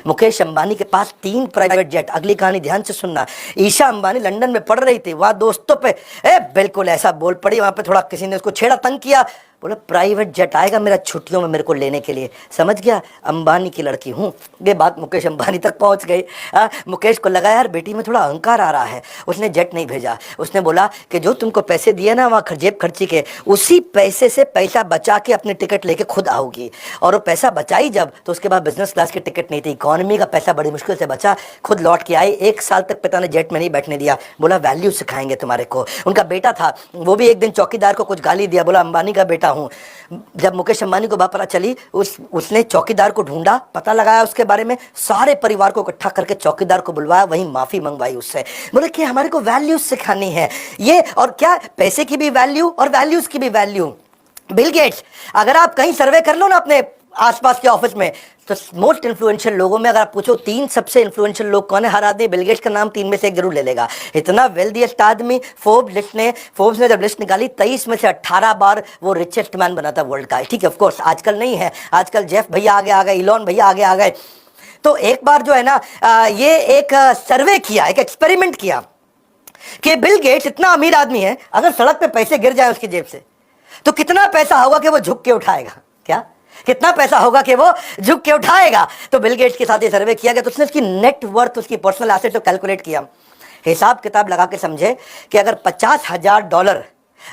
मुकेश अंबानी के पास 3 private jet. अगली कहानी ध्यान से सुनना। ईशा अंबानी लंदन में पढ़ रही थी, वहां दोस्तों पे बिल्कुल ऐसा बोल पड़ी, वहां पे थोड़ा किसी ने उसको छेड़ा, तंग किया, बोला प्राइवेट जेट आएगा मेरा छुट्टियों में मेरे को लेने के लिए। समझ गया, अंबानी की लड़की हूँ। ये बात मुकेश अंबानी तक पहुंच गई। मुकेश को लगा यार बेटी में थोड़ा अहंकार आ रहा है, उसने जेट नहीं भेजा। उसने बोला कि जो तुमको पैसे दिए ना वहाँ जेब खर्ची के, उसी पैसे से पैसा बचा के अपनी टिकट लेके खुद आओगी। और वो पैसा बचाई जब, तो उसके बाद बिजनेस क्लास की टिकट नहीं थी, इकॉनमी का पैसा बड़ी मुश्किल से बचा, खुद लौट के आई। 1 साल तक पिता ने जेट में नहीं बैठने दिया, बोला वैल्यू सिखाएंगे तुम्हारे को। उनका बेटा था, वो भी एक दिन चौकीदार को कुछ गाली दिया, बोला अंबानी का बेटा हूँ। जब मुकेश अंबानी को बात पता चली, उसने चौकीदार को ढूंढा, पता लगाया उसके बारे में, सारे परिवार को इकट्ठा करके चौकीदार को बुलवाया, वहीं माफी मंगवाई उससे। बोले कि हमारे को वैल्यूज सिखानी है ये, और क्या पैसे की भी वैल्यू और वैल्यूज की भी वैल्यू। बिल गेट्स, अगर आप कहीं सर्वे कर लो ना अपने आसपास के ऑफिस में, तो मोस्ट इन्फ्लुएंशियल लोगों में अगर आप पूछो 3 सबसे इन्फ्लुएंशियल लोग कौन है, हर आदमी बिल गेट्स का नाम 3 में से 1 जरूर ले लेगा। इतना वेल्दीएस्ट आदमी। फोर्ब्स ने जब लिस्ट निकाली, 23 में से 18 बार वो रिचेस्ट मैन बना था वर्ल्ड का। ठीक है, ऑफ कोर्स आजकल नहीं है, आजकल जेफ भैया आगे आ गए, इलॉन भैया आगे आ गए। तो एक बार जो है ना, ये एक सर्वे किया, एक एक्सपेरिमेंट किया कि बिल गेट्स इतना अमीर आदमी है, अगर सड़क पे पैसे गिर जाए उसकी जेब से, तो कितना पैसा होगा कि वो झुक के उठाएगा। क्या, कितना पैसा होगा कि वो झुक के उठाएगा। तो बिल गेट्स के साथ ये सर्वे किया गया, तो उसने उसकी नेट वर्थ, उसकी पर्सनल एसेट को कैलकुलेट किया, हिसाब किताब लगा के समझे कि अगर $50,000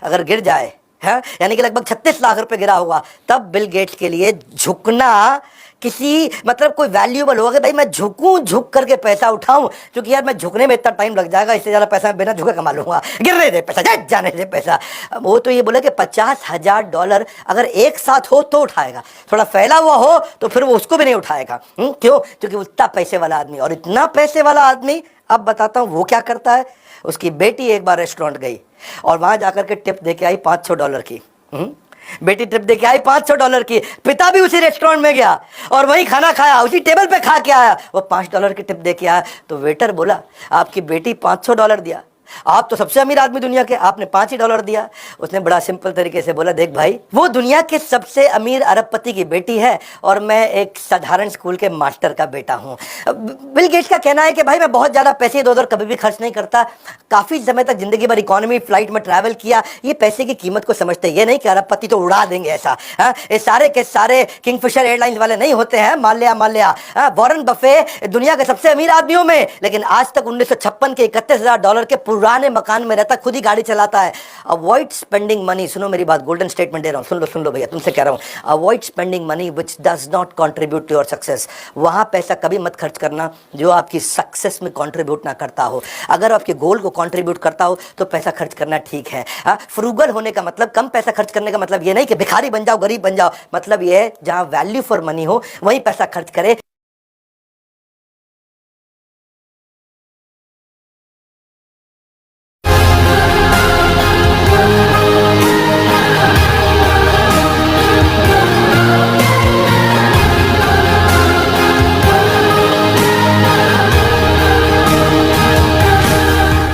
अगर गिर जाए, है यानी कि लगभग 36 लाख रुपए गिरा होगा, तब बिल गेट्स के लिए झुकना किसी मतलब कोई वैल्यूएबल होगा कि भाई मैं झुकूं, झुक करके पैसा उठाऊं, क्योंकि यार मैं झुकने में इतना टाइम लग जाएगा, इससे ज़्यादा पैसा मैं बिना झुके कमा लूंगा, गिरने दे पैसा, जाने दे पैसा। वो तो ये बोले कि $50,000 अगर एक साथ हो तो उठाएगा, थोड़ा फैला हुआ हो तो फिर वो उसको भी नहीं उठाएगा। क्यों? क्योंकि उतना पैसे वाला आदमी, और इतना पैसे वाला आदमी, अब बताता हूँ वो क्या करता है। उसकी बेटी एक बार रेस्टोरेंट गई और वहां जाकर के टिप दे के आई $500 की। बेटी टिप दे के आई $500 की, पिता भी उसी रेस्टोरेंट में गया और वही खाना खाया, उसी टेबल पे खा के आया, वो $5 की टिप दे के आया। तो वेटर बोला आपकी बेटी $500 दिया, आप तो सबसे अमीर आदमी दुनिया के, आपने $5 दिया। उसने बड़ा सिंपल तरीके से बोला देख भाई, वो दुनिया के सबसे अमीर अरबपति की बेटी है और मैं एक साधारण स्कूल के मास्टर का बेटा हूँ। बिल गेट्स का कहना है कि भाई मैं बहुत ज़्यादा पैसे इधर उधर कभी भी खर्च नहीं करता, काफ़ी समय तक जिंदगी भर इकोनॉमी फ्लाइट में ट्रैवल किया, ये पैसे की कीमत को समझते, ये नहीं कि अरबपति तो उड़ा देंगे ऐसा। ये सारे के सारे किंगफिशर एयरलाइंस वाले नहीं होते हैं, माल्या वॉरेन बफे दुनिया के सबसे अमीर आदमियों में, लेकिन आज तक 1956 के $31,000 के पुराने मकान में रहता, खुद ही गाड़ी चलाता है। अवॉइड स्पेंडिंग मनी, सुनो मेरी बात, गोल्डन स्टेटमेंट दे रहा हूं, सुन लो भैया, तुमसे कह रहा हूं, avoid spending money which does not contribute to your success. वहां पैसा कभी मत खर्च करना जो आपकी सक्सेस में कंट्रीब्यूट ना करता हो। अगर आपके गोल को कंट्रीब्यूट करता हो तो पैसा खर्च करना ठीक है। फ्रूगल होने का मतलब, कम पैसा खर्च करने का मतलब ये नहीं कि भिखारी बन जाओ, गरीब बन जाओ, मतलब ये है जहां वैल्यू फॉर मनी हो वहीं पैसा खर्च करे।